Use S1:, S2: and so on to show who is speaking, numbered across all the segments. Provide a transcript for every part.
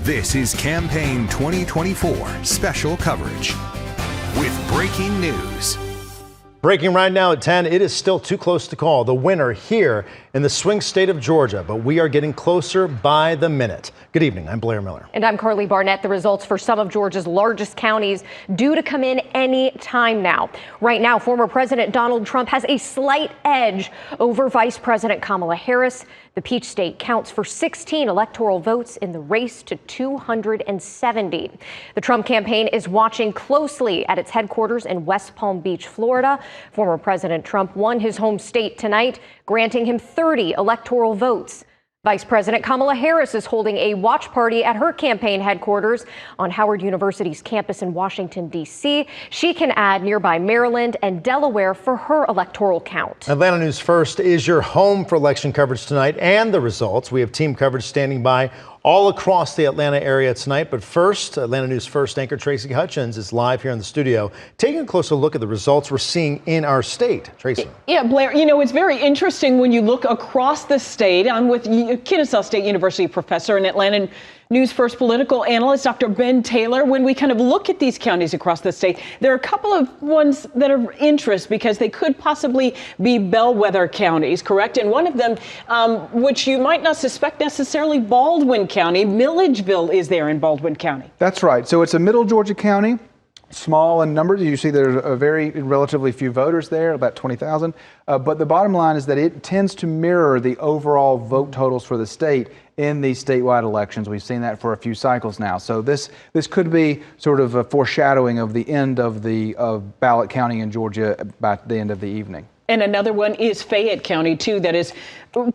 S1: This is Campaign 2024 special coverage with breaking news.
S2: Breaking right now at 10, it is still too close to call the winner here in the swing state of Georgia, but we are getting closer by the minute. Good evening, I'm Blair Miller.
S3: And I'm Carly Barnett. The results for some of Georgia's largest counties due to come in any time now. Right now, former President Donald Trump has a slight edge over Vice President Kamala Harris. The Peach State counts for 16 electoral votes in the race to 270. The Trump campaign is watching closely at its headquarters in West Palm Beach, Florida. Former President Trump won his home state tonight, granting him 30 electoral votes. Vice President Kamala Harris is holding a watch party at her campaign headquarters on Howard University's campus in Washington, D.C. She can add nearby Maryland and Delaware for her electoral count.
S2: Atlanta News First is your home for election coverage tonight and the results. We have team coverage standing by all across the Atlanta area tonight. But first, Atlanta News First anchor Tracy Hutchins is live here in the studio, taking a closer look at the results we're seeing in our state. Tracy.
S4: Yeah, Blair, you know, it's very interesting when you look across the state. I'm with Kennesaw State University professor and Atlanta News First political analyst, Dr. Ben Taylor. When we kind of look at these counties across the state, there are a couple of ones that are of interest because they could possibly be bellweather counties, correct? And one of them, which you might not suspect necessarily, Baldwin County. Milledgeville is there in Baldwin County.
S5: That's right. So it's a middle Georgia county. Small in numbers. You see there's a very relatively few voters there, about 20,000. But the bottom line is that it tends to mirror the overall vote totals for the state in these statewide elections. We've seen that for a few cycles now. So this could be sort of a foreshadowing of the end of the ballot counting in Georgia by the end of the evening.
S4: And another one is Fayette County, too, that is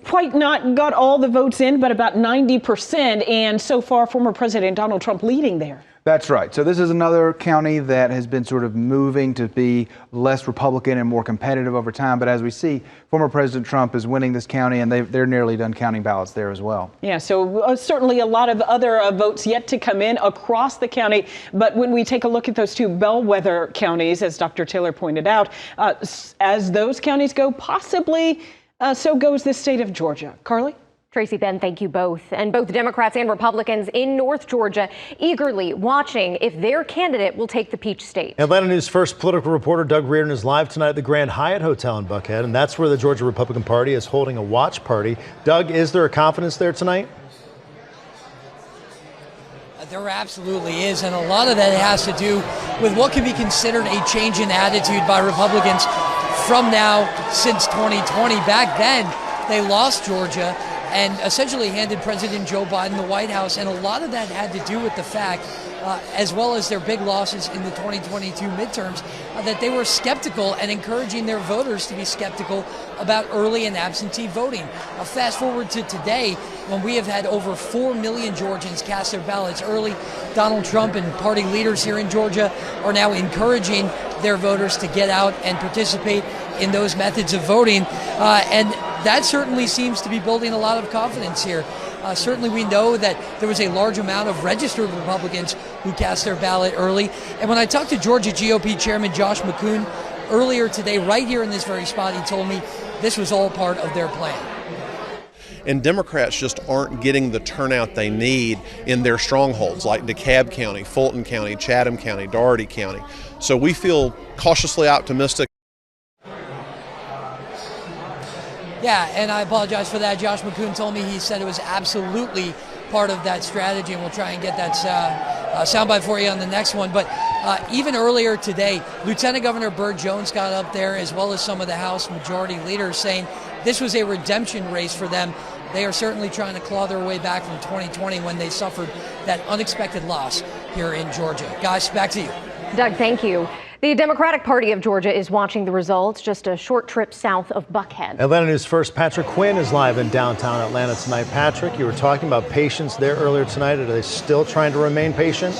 S4: quite not got all the votes in, but about 90%. And so far, former President Donald Trump leading there.
S5: That's right. So this is another county that has been sort of moving to be less Republican and more competitive over time. But as we see, former President Trump is winning this county, and they're nearly done counting ballots there as well. Yeah, so certainly a lot of other votes yet to come in across the county. But when we take a look at those two bellwether counties, as Dr. Taylor pointed out, as those counties go, possibly so goes the state of Georgia. Carly?
S3: Tracy, Ben, thank you both. And both Democrats and Republicans in North Georgia eagerly watching if their candidate will take the Peach State.
S2: Atlanta News First political reporter Doug Reardon is live tonight at the Grand Hyatt Hotel in Buckhead, and that's where the Georgia Republican Party is holding a watch party. Doug, is there a confidence there tonight?
S6: There absolutely is, and a lot of that has to do with what can be considered a change in attitude by Republicans from now since 2020. Back then, they lost Georgia and essentially handed President Joe Biden the White House. And a lot of that had to do with the fact, as well as their big losses in the 2022 midterms, that they were skeptical and encouraging their voters to be skeptical about early and absentee voting. Fast forward to today, when we have had over 4 million Georgians cast their ballots early. Donald Trump and party leaders here in Georgia are now encouraging their voters to get out and participate in those methods of voting. And that certainly seems to be building a lot of confidence here. Certainly we know that there was a large amount of registered Republicans who cast their ballot early. And when I talked to Georgia GOP Chairman Josh McCoon earlier today, right here in this very spot, he told me this was all part of their plan.
S7: And Democrats just aren't getting the turnout they need in their strongholds like DeKalb County, Fulton County, Chatham County, Dougherty County. So we feel cautiously optimistic.
S6: Yeah, and I apologize for that. Josh McCoon told me, he said it was absolutely part of that strategy, and we'll try and get that soundbite for you on the next one. But even earlier today, Lieutenant Governor Burt Jones got up there, as well as some of the House majority leaders, saying this was a redemption race for them. They are certainly trying to claw their way back from 2020 when they suffered that unexpected loss here in Georgia. Guys, back to you.
S3: Doug, thank you. The Democratic Party of Georgia is watching the results, just a short trip south of Buckhead.
S2: Atlanta News First Patrick Quinn is live in downtown Atlanta tonight. Patrick, you were talking about patience there earlier tonight. Are they still trying to remain patient?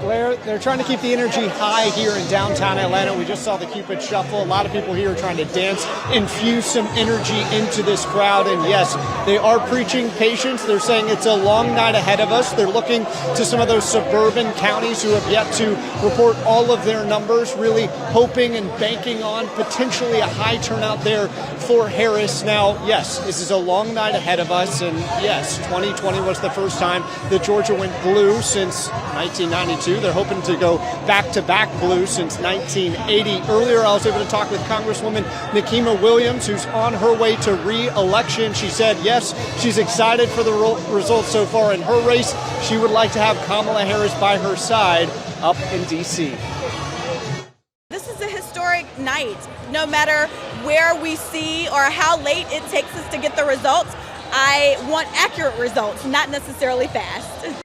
S8: Blair, they're trying to keep the energy high here in downtown Atlanta. We just saw the Cupid Shuffle. A lot of people here are trying to dance, infuse some energy into this crowd. And yes, they are preaching patience. They're saying it's a long night ahead of us. They're looking to some of those suburban counties who have yet to report all of their numbers, really hoping and banking on potentially a high turnout there for Harris. Now, yes, this is a long night ahead of us. And yes, 2020 was the first time that Georgia went blue since 1992. They're hoping to go back-to-back blue since 1980. Earlier, I was able to talk with Congresswoman Nikema Williams, who's on her way to re-election. She said, yes, she's excited for the results so far in her race. She would like to have Kamala Harris by her side up in D.C.
S9: This is a historic night. No matter where we see or how late it takes us to get the results, I want accurate results, not necessarily fast.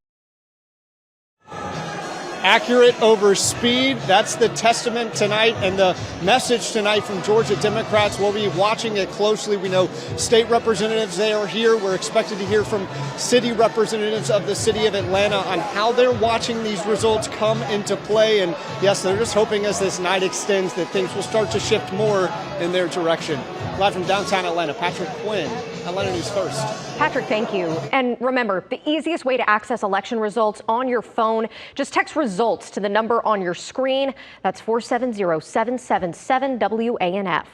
S8: Accurate over speed. That's the testament tonight and the message tonight from Georgia Democrats. We'll be watching it closely. We know state representatives, they are here. We're expected to hear from city representatives of the city of Atlanta on how they're watching these results come into play. And yes, they're just hoping as this night extends that things will start to shift more in their direction. Live from downtown Atlanta, Patrick Quinn, Atlanta News First.
S3: Patrick, thank you. And remember, the easiest way to access election results on your phone, just text results to the number on your screen. That's 470-777 WANF.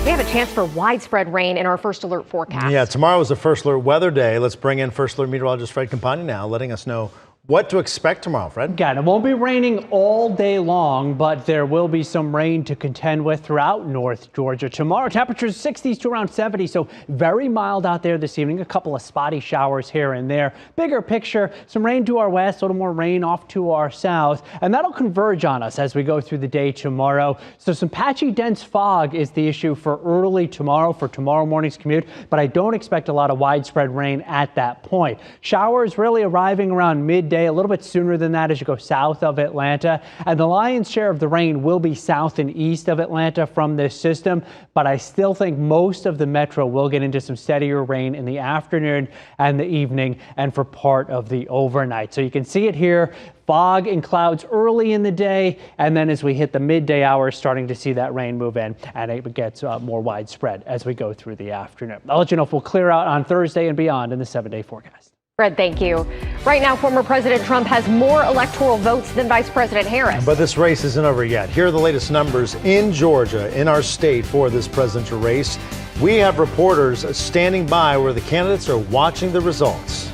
S3: We have a chance for widespread rain in our first alert forecast.
S2: Yeah, tomorrow is the first alert weather day. Let's bring in first alert meteorologist Fred Campagna now, letting us know what to expect tomorrow, Fred.
S10: Again, it won't be raining all day long, but there will be some rain to contend with throughout North Georgia. Tomorrow, temperatures 60s to around 70, so very mild out there this evening. A couple of spotty showers here and there. Bigger picture, some rain to our west, a little more rain off to our south, and that'll converge on us as we go through the day tomorrow. So some patchy, dense fog is the issue for early tomorrow, for tomorrow morning's commute, but I don't expect a lot of widespread rain at that point. Showers really arriving around midday, a little bit sooner than that as you go south of Atlanta. And the lion's share of the rain will be south and east of Atlanta from this system. But I still think most of the metro will get into some steadier rain in the afternoon and the evening and for part of the overnight. So you can see it here. Fog and clouds early in the day, and then as we hit the midday hours, starting to see that rain move in, and it gets more widespread as we go through the afternoon. I'll let you know if we'll clear out on Thursday and beyond in the 7-day forecast.
S3: Fred, thank you. Right now, former President Trump has more electoral votes than Vice President Harris.
S2: But this race isn't over yet. Here are the latest numbers in Georgia, in our state, for this presidential race. We have reporters standing by where the candidates are watching the results.